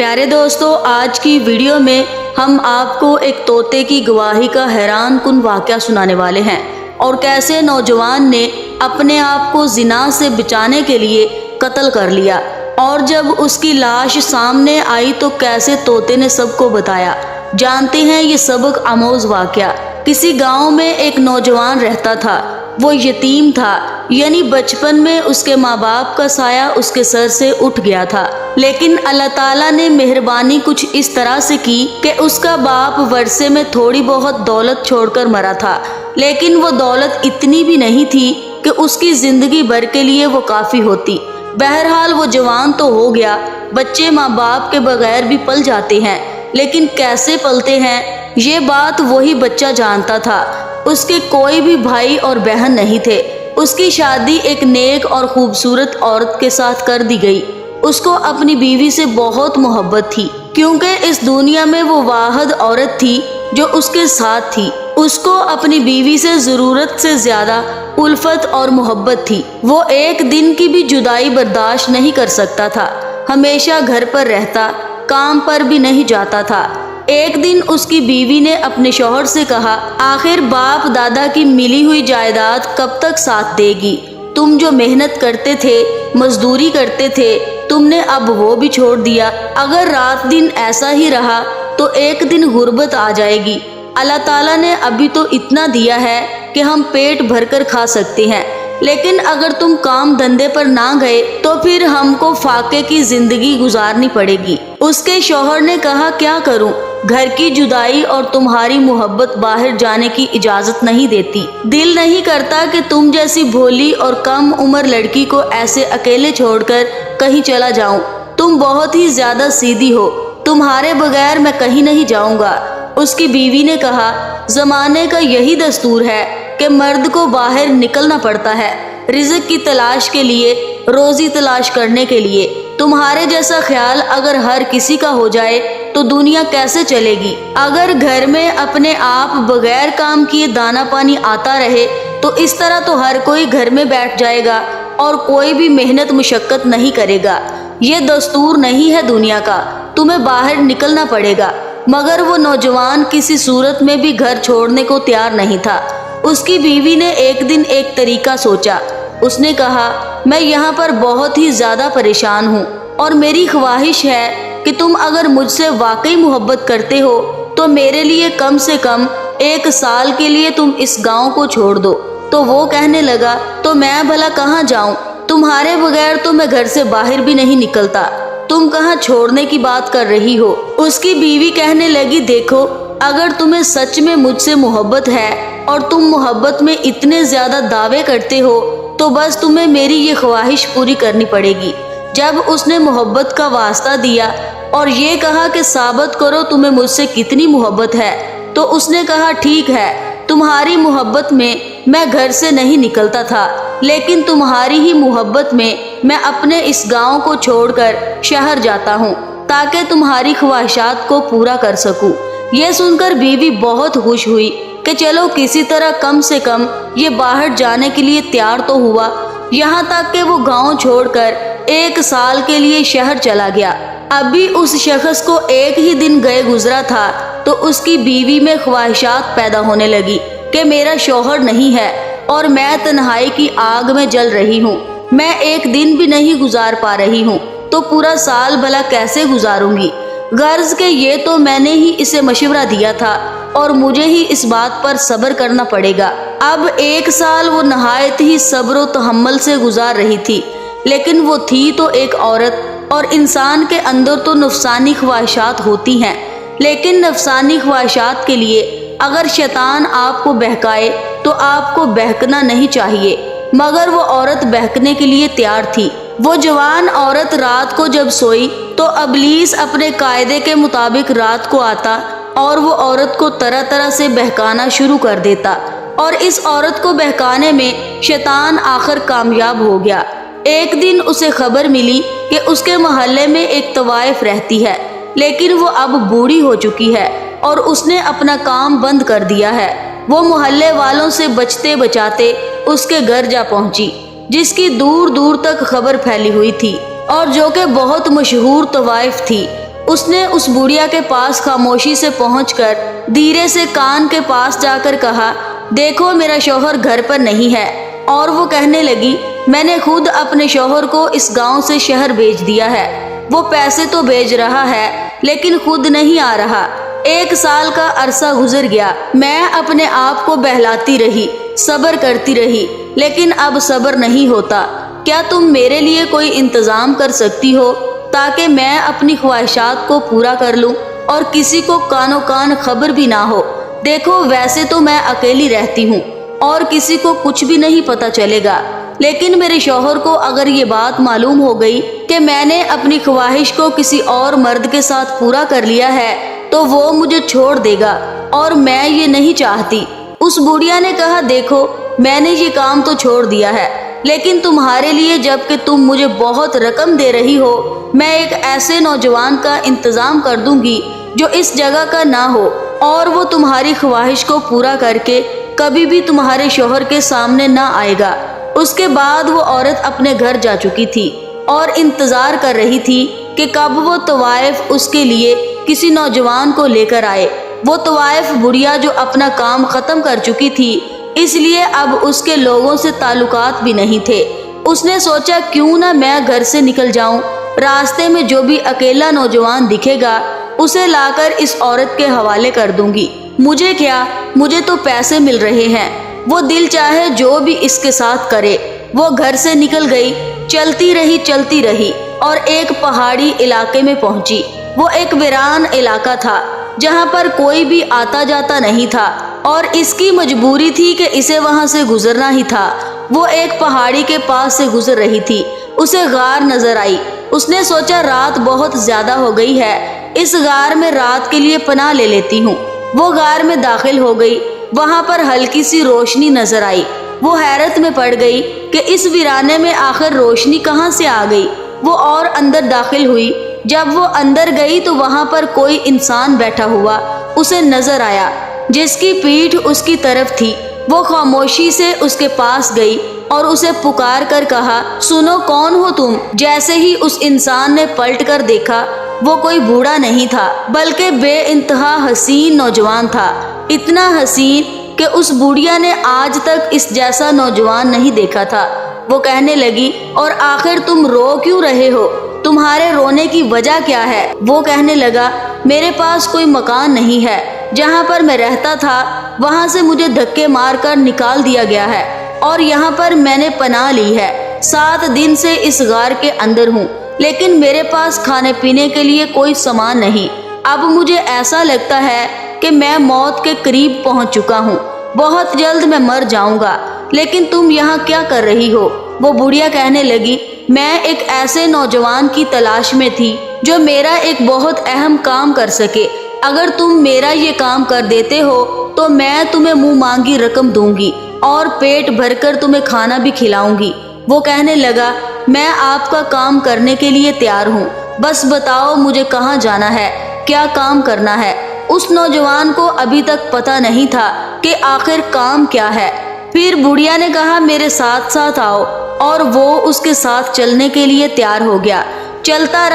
پیارے دوستو، آج کی ویڈیو میں ہم آپ کو ایک طوطے کی گواہی کا حیران کن واقعہ سنانے والے ہیں، اور کیسے نوجوان نے اپنے آپ کو زنا سے بچانے کے لیے قتل کر لیا، اور جب اس کی لاش سامنے آئی تو کیسے طوطے نے سب کو بتایا۔ جانتے ہیں یہ سبق آموز واقعہ۔ کسی گاؤں میں ایک نوجوان رہتا تھا۔ وہ یتیم تھا، یعنی بچپن میں اس کے ماں باپ کا سایہ اس کے سر سے اٹھ گیا تھا، لیکن اللہ تعالیٰ نے مہربانی کچھ اس طرح سے کی کہ اس کا باپ ورثے میں تھوڑی بہت دولت چھوڑ کر مرا تھا، لیکن وہ دولت اتنی بھی نہیں تھی کہ اس کی زندگی بھر کے لیے وہ کافی ہوتی۔ بہرحال وہ جوان تو ہو گیا۔ بچے ماں باپ کے بغیر بھی پل جاتے ہیں، لیکن کیسے پلتے ہیں یہ بات وہی بچہ جانتا تھا۔ اس کے کوئی بھی بھائی اور بہن نہیں تھے۔ اس کی شادی ایک نیک اور خوبصورت عورت کے ساتھ کر دی گئی۔ اس کو اپنی بیوی سے بہت محبت تھی، کیونکہ اس دنیا میں وہ واحد عورت تھی جو اس کے ساتھ تھی۔ اس کو اپنی بیوی سے ضرورت سے زیادہ الفت اور محبت تھی۔ وہ ایک دن کی بھی جدائی برداشت نہیں کر سکتا تھا۔ ہمیشہ گھر پر رہتا، کام پر بھی نہیں جاتا تھا۔ ایک دن اس کی بیوی نے اپنے شوہر سے کہا، آخر باپ دادا کی ملی ہوئی جائیداد کب تک ساتھ دے گی؟ تم جو محنت کرتے تھے، مزدوری کرتے تھے، تم نے اب وہ بھی چھوڑ دیا۔ اگر رات دن ایسا ہی رہا تو ایک دن غربت آ جائے گی۔ اللہ تعالیٰ نے ابھی تو اتنا دیا ہے کہ ہم پیٹ بھر کر کھا سکتے ہیں، لیکن اگر تم کام دھندے پر نہ گئے تو پھر ہم کو فاقے کی زندگی گزارنی پڑے گی۔ اس کے شوہر نے کہا، کیا کروں؟ گھر کی جدائی اور تمہاری محبت باہر جانے کی اجازت نہیں دیتی۔ دل نہیں کرتا کہ تم جیسی بھولی اور کم عمر لڑکی کو ایسے اکیلے چھوڑ کر کہیں چلا جاؤں۔ تم بہت ہی زیادہ سیدھی ہو، تمہارے بغیر میں کہیں نہیں جاؤں گا۔ اس کی بیوی نے کہا، زمانے کا یہی دستور ہے کہ مرد کو باہر نکلنا پڑتا ہے، رزق کی تلاش کے لیے، روزی تلاش کرنے کے لیے۔ تمہارے جیسا خیال اگر ہر کسی کا ہو جائے تو دنیا کیسے چلے گی؟ اگر گھر میں اپنے آپ بغیر کام کیے دانا پانی آتا رہے تو اس طرح تو ہر کوئی گھر میں بیٹھ جائے گا اور کوئی بھی محنت مشقت نہیں کرے گا۔ یہ دستور نہیں ہے دنیا کا، تمہیں باہر نکلنا پڑے گا۔ مگر وہ نوجوان کسی صورت میں بھی گھر چھوڑنے کو تیار نہیں تھا۔ اس کی بیوی نے ایک دن ایک طریقہ سوچا۔ اس نے کہا، میں یہاں پر بہت ہی زیادہ پریشان ہوں، اور میری خواہش ہے کہ تم اگر مجھ سے واقعی محبت کرتے ہو تو میرے لیے کم سے کم 1 سال کے لیے تم اس گاؤں کو چھوڑ دو۔ تو وہ کہنے لگا، تو میں بھلا کہاں جاؤں؟ تمہارے بغیر تو میں گھر سے باہر بھی نہیں نکلتا، تم کہاں چھوڑنے کی بات کر رہی ہو؟ اس کی بیوی کہنے لگی، دیکھو، اگر تمہیں سچ میں مجھ سے محبت ہے اور تم محبت میں اتنے زیادہ دعوے کرتے ہو تو بس تمہیں میری یہ خواہش پوری کرنی پڑے گی۔ جب اس نے محبت کا واسطہ دیا اور یہ کہا کہ ثابت کرو تمہیں مجھ سے کتنی محبت ہے، تو اس نے کہا، ٹھیک ہے، تمہاری محبت میں میں گھر سے نہیں نکلتا تھا، لیکن تمہاری ہی محبت میں میں اپنے اس گاؤں کو چھوڑ کر شہر جاتا ہوں تاکہ تمہاری خواہشات کو پورا کر سکوں۔ یہ سن کر بیوی بہت خوش ہوئی کہ چلو کسی طرح کم سے کم یہ باہر جانے کے لیے تیار تو ہوا۔ یہاں تک کہ وہ گاؤں چھوڑ کر 1 سال کے لیے شہر چلا گیا۔ ابھی اس شخص کو ایک ہی دن گئے گزرا تھا تو اس کی بیوی میں خواہشات پیدا ہونے لگی کہ میرا شوہر نہیں ہے اور میں تنہائی کی آگ میں جل رہی ہوں، میں ایک دن بھی نہیں گزار پا رہی ہوں، تو پورا سال بھلا کیسے گزاروں گی؟ غرض کہ یہ تو میں نے ہی اسے مشورہ دیا تھا اور مجھے ہی اس بات پر صبر کرنا پڑے گا۔ اب 1 سال وہ نہایت ہی صبر و تحمل سے گزار رہی تھی، لیکن وہ تھی تو ایک عورت، اور انسان کے اندر تو نفسانی خواہشات ہوتی ہیں، لیکن نفسانی خواہشات کے لیے اگر شیطان آپ کو بہکائے تو آپ کو بہکنا نہیں چاہیے۔ مگر وہ عورت بہکنے کے لیے تیار تھی۔ وہ جوان عورت رات کو جب سوئی تو ابلیس اپنے قاعدے کے مطابق رات کو آتا اور وہ عورت کو طرح طرح سے بہکانا شروع کر دیتا، اور اس عورت کو بہکانے میں شیطان آخر کامیاب ہو گیا۔ ایک دن اسے خبر ملی کہ اس کے محلے میں ایک طوائف رہتی ہے، لیکن وہ اب بوڑھی ہو چکی ہے اور اس نے اپنا کام بند کر دیا ہے۔ وہ محلے والوں سے بچتے بچاتے اس کے گھر جا پہنچی، جس کی دور دور تک خبر پھیلی ہوئی تھی اور جو کہ بہت مشہور طوائف تھی۔ اس نے اس بڑھیا کے پاس خاموشی سے پہنچ کر دھیرے سے کان کے پاس جا کر کہا، دیکھو میرا شوہر گھر پر نہیں ہے۔ اور وہ کہنے لگی، میں نے خود اپنے شوہر کو اس گاؤں سے شہر بھیج دیا ہے، وہ پیسے تو بھیج رہا ہے لیکن خود نہیں آ رہا۔ 1 سال کا عرصہ گزر گیا، میں اپنے آپ کو بہلاتی رہی، صبر کرتی رہی، لیکن اب صبر نہیں ہوتا۔ کیا تم میرے لیے کوئی انتظام کر سکتی ہو تاکہ میں اپنی خواہشات کو پورا کر لوں اور کسی کو کانوں کان خبر بھی نہ ہو؟ دیکھو ویسے تو میں اکیلی رہتی ہوں اور کسی کو کچھ بھی نہیں پتہ چلے گا، لیکن میرے شوہر کو اگر یہ بات معلوم ہو گئی کہ میں نے اپنی خواہش کو کسی اور مرد کے ساتھ پورا کر لیا ہے تو وہ مجھے چھوڑ دے گا، اور میں یہ نہیں چاہتی۔ اس بوڑھیا نے کہا، دیکھو میں نے یہ کام تو چھوڑ دیا ہے، لیکن تمہارے لیے جب کہ تم مجھے بہت رقم دے رہی ہو، میں ایک ایسے نوجوان کا انتظام کر دوں گی جو اس جگہ کا نہ ہو، اور وہ تمہاری خواہش کو پورا کر کے کبھی بھی تمہارے شوہر کے سامنے نہ آئے گا۔ اس کے بعد وہ عورت اپنے گھر جا چکی تھی اور انتظار کر رہی تھی کہ کب وہ طوائف اس کے لیے کسی نوجوان کو لے کر آئے۔ وہ طوائف بڑھیا جو اپنا کام ختم کر چکی تھی، اس لیے اب اس کے لوگوں سے تعلقات بھی نہیں تھے۔ اس نے سوچا کیوں نہ میں گھر سے نکل جاؤں، راستے میں جو بھی اکیلا نوجوان دکھے گا اسے لا کر اس عورت کے حوالے کر دوں گی۔ مجھے کیا، مجھے تو پیسے مل رہے ہیں، وہ دل چاہے جو بھی اس کے ساتھ کرے۔ وہ گھر سے نکل گئی، چلتی رہی اور ایک پہاڑی علاقے میں پہنچی۔ وہ ایک ویران علاقہ تھا جہاں پر کوئی بھی آتا جاتا نہیں تھا، اور اس کی مجبوری تھی کہ اسے وہاں سے گزرنا ہی تھا۔ وہ ایک پہاڑی کے پاس سے گزر رہی تھی، اسے غار نظر آئی۔ اس نے سوچا رات بہت زیادہ ہو گئی ہے، اس غار میں رات کے لیے پناہ لے لیتی ہوں۔ وہ غار میں داخل ہو گئی، وہاں پر ہلکی سی روشنی نظر آئی۔ وہ حیرت میں پڑ گئی کہ اس ویرانے میں آخر روشنی کہاں سے آ گئی۔ وہ اور اندر داخل ہوئی۔ جب وہ اندر گئی تو وہاں پر کوئی انسان بیٹھا ہوا اسے نظر آیا جس کی پیٹھ اس کی طرف تھی۔ وہ خاموشی سے اس کے پاس گئی اور اسے پکار کر کہا، سنو کون ہو تم؟ جیسے ہی اس انسان نے پلٹ کر دیکھا، وہ کوئی بوڑھا نہیں تھا بلکہ بے انتہا حسین نوجوان تھا، اتنا حسین کہ اس بوڑھیا نے آج تک اس جیسا نوجوان نہیں دیکھا تھا۔ وہ کہنے لگی، اور آخر تم رو کیوں رہے ہو؟ تمہارے رونے کی وجہ کیا ہے؟ وہ کہنے لگا، میرے پاس کوئی مکان نہیں ہے، جہاں پر میں رہتا تھا وہاں سے مجھے دھکے مار کر نکال دیا گیا ہے، اور یہاں پر میں نے پناہ لی ہے۔ 7 دن سے اس غار کے اندر ہوں، لیکن میرے پاس کھانے پینے کے لیے کوئی سامان نہیں۔ اب مجھے ایسا لگتا ہے کہ میں موت کے قریب پہنچ چکا ہوں، بہت جلد میں مر جاؤں گا، لیکن تم یہاں کیا کر رہی ہو؟ وہ بڑھیا کہنے لگی، میں ایک ایسے نوجوان کی تلاش میں تھی جو میرا ایک بہت اہم کام کر سکے۔ اگر تم میرا یہ کام کر دیتے ہو تو میں تمہیں منہ مانگی رقم دوں گی اور پیٹ بھر کر تمہیں کھانا بھی کھلاؤں گی۔ وہ کہنے لگا، میں آپ کا کام کرنے کے لیے تیار ہوں، بس بتاؤ مجھے کہاں جانا ہے، کیا کام کرنا ہے۔ اس نوجوان کو ابھی تک پتہ نہیں تھا کہ آخر کام کیا ہے۔ پھر بڑھیا نے کہا، میرے ساتھ ساتھ آؤ، اور وہ اس کے ساتھ چلنے کے لیے تیار ہو گیا۔ چلتا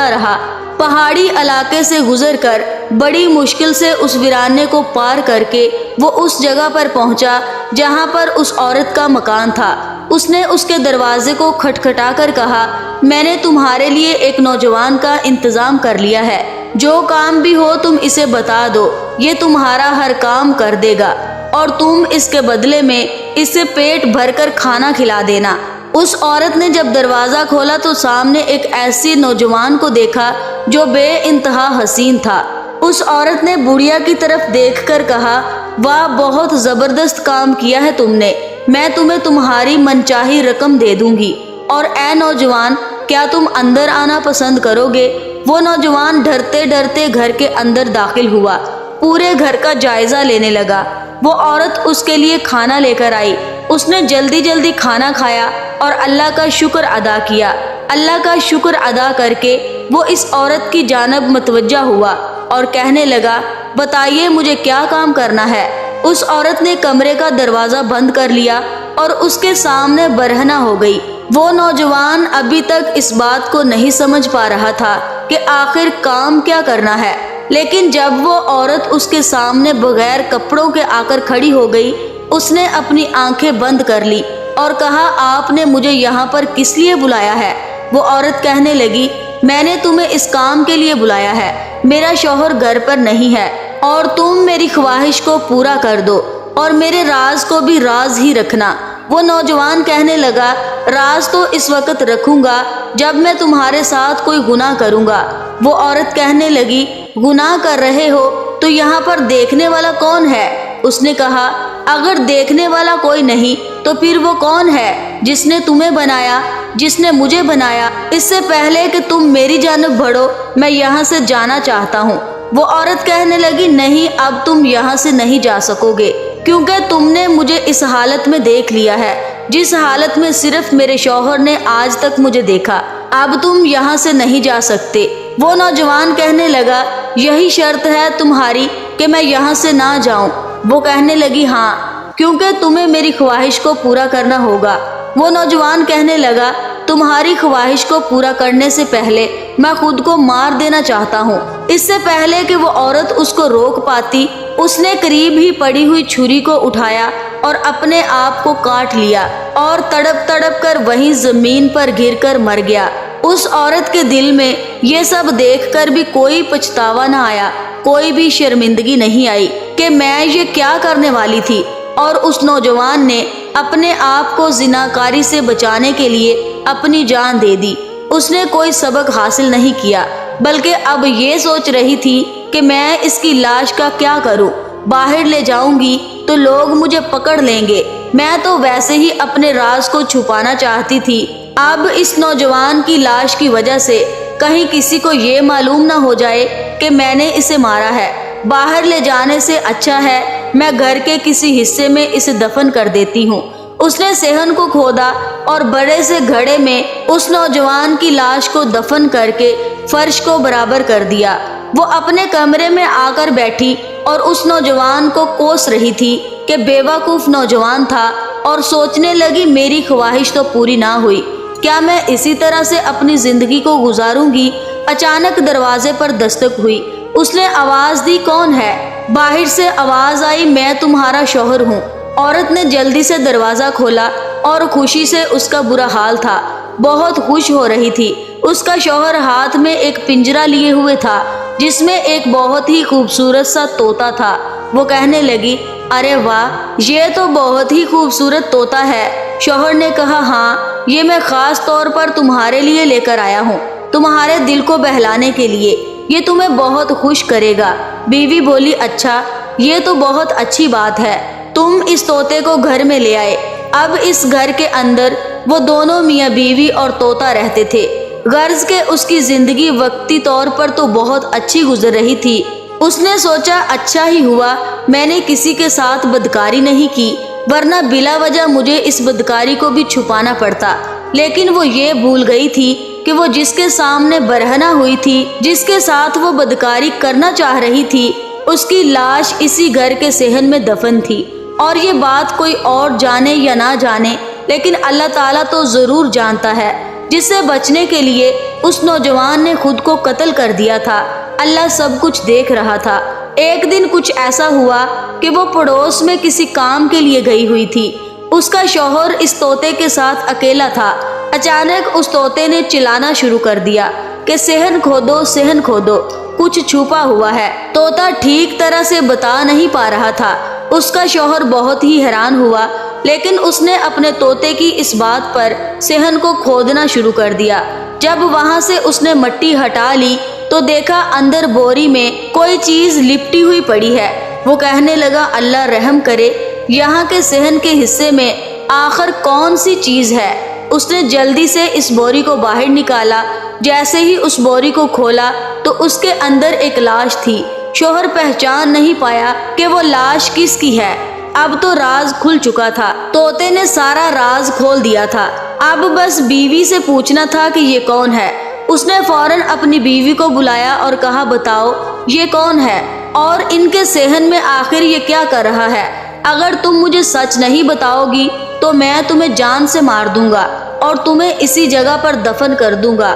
رہا، پہاڑی علاقے سے گزر کر بڑی مشکل سے اس ویرانے کو پار کر کے وہ اس جگہ پر پہنچا جہاں پر اس عورت کا مکان تھا۔ اس نے اس کے دروازے کو کھٹکھٹا کر کہا، میں نے تمہارے لیے ایک نوجوان کا انتظام کر لیا ہے، جو کام بھی ہو تم اسے بتا دو، یہ تمہارا ہر کام کر دے گا، اور تم اس کے بدلے میں اسے پیٹ بھر کر کھانا کھلا دینا۔ اس عورت نے جب دروازہ کھولا تو سامنے ایک ایسی نوجوان کو دیکھا جو بے انتہا حسین تھا۔ اس عورت نے بڑھیا کی طرف دیکھ کر کہا، واہ، بہت زبردست کام کیا ہے تم نے، میں تمہیں تمہاری منچاہی رقم دے دوں گی، اور اے نوجوان، کیا تم اندر آنا پسند کرو گے؟ وہ نوجوان ڈرتے ڈرتے گھر کے اندر داخل ہوا، پورے گھر کا جائزہ لینے لگا۔ وہ عورت اس کے لیے کھانا لے کر آئی، اس نے جلدی جلدی کھانا کھایا اور اللہ کا شکر ادا کیا۔ اللہ کا شکر ادا کر کے وہ اس عورت کی جانب متوجہ ہوا اور کہنے لگا، بتائیے مجھے کیا کام کرنا ہے؟ اس عورت نے کمرے کا دروازہ بند کر لیا اور اس کے سامنے برہنہ ہو گئی۔ وہ نوجوان ابھی تک اس بات کو نہیں سمجھ پا رہا تھا کہ آخر کام کیا کرنا ہے، لیکن جب وہ عورت اس کے سامنے بغیر کپڑوں کے آ کر کھڑی ہو گئی، اس نے اپنی آنکھیں بند کر لی اور کہا آپ نے مجھے یہاں پر کس لیے بلایا ہے؟ وہ عورت کہنے لگی میں نے تمہیں اس کام کے لیے بلایا ہے، میرا شوہر گھر پر نہیں ہے اور تم میری خواہش کو پورا کر دو اور میرے راز کو بھی راز ہی رکھنا۔ وہ نوجوان کہنے لگا راز تو اس وقت رکھوں گا جب میں تمہارے ساتھ کوئی گناہ کروں گا۔ وہ عورت کہنے لگی گناہ کر رہے ہو تو یہاں پر دیکھنے والا کون ہے؟ اس نے کہا اگر دیکھنے والا کوئی نہیں تو پھر وہ کون ہے جس نے تمہیں بنایا، جس نے مجھے بنایا؟ اس سے پہلے کہ تم میری جانب بڑھو میں یہاں سے جانا چاہتا ہوں۔ وہ عورت کہنے لگی نہیں، اب تم یہاں سے نہیں جا سکو گے، کیونکہ تم نے مجھے اس حالت میں دیکھ لیا ہے جس حالت میں صرف میرے شوہر نے آج تک مجھے دیکھا، اب تم یہاں سے نہیں جا سکتے۔ وہ نوجوان کہنے لگا یہی شرط ہے تمہاری کہ میں یہاں سے نہ جاؤں؟ وہ کہنے لگی ہاں، کیونکہ تمہیں میری خواہش کو پورا کرنا ہوگا۔ وہ نوجوان کہنے لگا تمہاری خواہش کو پورا کرنے سے پہلے میں خود کو مار دینا چاہتا ہوں۔ اس سے پہلے کہ وہ عورت اس کو روک پاتی، اس نے قریب ہی پڑی ہوئی چھری کو اٹھایا اور اپنے آپ کو کاٹ لیا اور تڑپ تڑپ کر وہیں زمین پر گر کر مر گیا۔ اس عورت کے دل میں یہ سب دیکھ کر بھی کوئی پچھتاوا نہ آیا، کوئی بھی شرمندگی نہیں آئی کہ میں یہ کیا کرنے والی تھی، اور اس نوجوان نے اپنے آپ کو زناکاری سے بچانے کے لیے اپنی جان دے دی۔ اس نے کوئی سبق حاصل نہیں کیا، بلکہ اب یہ سوچ رہی تھی کہ میں اس کی لاش کا کیا کروں؟ باہر لے جاؤں گی تو لوگ مجھے پکڑ لیں گے، میں تو ویسے ہی اپنے راز کو چھپانا چاہتی تھی، اب اس نوجوان کی لاش کی وجہ سے کہیں کسی کو یہ معلوم نہ ہو جائے کہ میں نے اسے مارا ہے، باہر لے جانے سے اچھا ہے میں گھر کے کسی حصے میں اسے دفن کر دیتی ہوں۔ اس نے صحن کو کھودا اور بڑے سے گھڑے میں اس نوجوان کی لاش کو دفن کر کے فرش کو برابر کر دیا۔ وہ اپنے کمرے میں آ کر بیٹھی اور اس نوجوان کو کوس رہی تھی کہ بیوقوف نوجوان تھا، اور سوچنے لگی میری خواہش تو پوری نہ ہوئی، کیا میں اسی طرح سے اپنی زندگی کو گزاروں گی؟ اچانک دروازے پر دستک ہوئی، اس نے آواز دی کون ہے؟ باہر سے آواز آئی میں تمہارا شوہر ہوں۔ عورت نے جلدی سے دروازہ کھولا اور خوشی سے اس کا برا حال تھا، بہت خوش ہو رہی تھی۔ اس کا شوہر ہاتھ میں ایک پنجرا لیے ہوئے تھا جس میں ایک بہت ہی خوبصورت سا طوطا تھا۔ وہ کہنے لگی ارے واہ، یہ تو بہت ہی خوبصورت طوطا ہے۔ شوہر نے کہا ہاں، یہ میں خاص طور پر تمہارے لیے لے کر آیا ہوں، تمہارے دل کو بہلانے کے لیے، یہ تمہیں بہت خوش کرے گا۔ بیوی بولی اچھا، یہ تو بہت اچھی بات ہے، تم اس طوطے کو گھر میں لے آئے۔ اب اس گھر کے اندر وہ دونوں میاں بیوی اور طوطا رہتے تھے۔ غرض کہ اس کی زندگی وقتی طور پر تو بہت اچھی گزر رہی تھی۔ اس نے سوچا اچھا ہی ہوا میں نے کسی کے ساتھ بدکاری نہیں کی، ورنہ بلا وجہ مجھے اس بدکاری کو بھی چھپانا پڑتا۔ لیکن وہ یہ بھول گئی تھی کہ وہ جس کے سامنے برہنہ ہوئی تھی، جس کے ساتھ وہ بدکاری کرنا چاہ رہی تھی، اس کی لاش اسی گھر کے صحن میں دفن تھی، اور یہ بات کوئی اور جانے یا نہ جانے لیکن اللہ تعالیٰ تو ضرور جانتا ہے۔ جس سے بچنے کے لیے اس نوجوان نے خود کو قتل کر دیا تھا، اللہ سب کچھ دیکھ رہا تھا۔ ایک دن کچھ ایسا ہوا کہ وہ پڑوس میں کسی کام کے لیے گئی ہوئی تھی، اس کا شوہر اس طوطے کے ساتھ اکیلا تھا۔ اچانک اس طوطے نے چلانا شروع کر دیا کہ صحن کھودو، صحن کھودو، کچھ چھپا ہوا ہے۔ طوطا ٹھیک طرح سے بتا نہیں پا رہا تھا۔ اس کا شوہر بہت ہی حیران ہوا، لیکن اس نے اپنے طوطے کی اس بات پر صحن کو کھودنا شروع کر دیا۔ جب وہاں سے اس نے مٹی ہٹا لی تو دیکھا اندر بوری میں کوئی چیز لپٹی ہوئی پڑی ہے۔ وہ کہنے لگا اللہ رحم کرے، یہاں کے صحن کے حصے میں آخر کون سی چیز ہے؟ اس نے جلدی سے اس بوری کو باہر نکالا۔ جیسے ہی اس بوری کو کھولا تو اس کے اندر ایک لاش تھی۔ شوہر پہچان نہیں پایا کہ وہ لاش کس کی ہے۔ اب تو راز کھل چکا تھا، طوطے نے سارا راز کھول دیا تھا۔ اب بس بیوی سے پوچھنا تھا کہ یہ کون ہے۔ اس نے فوراً اپنی بیوی کو بلایا اور کہا بتاؤ یہ کون ہے اور ان کے صحن میں آخر یہ کیا کر رہا ہے؟ اگر تم مجھے سچ نہیں بتاؤ گی تو میں تمہیں جان سے مار دوں گا اور تمہیں اسی جگہ پر دفن کر دوں گا۔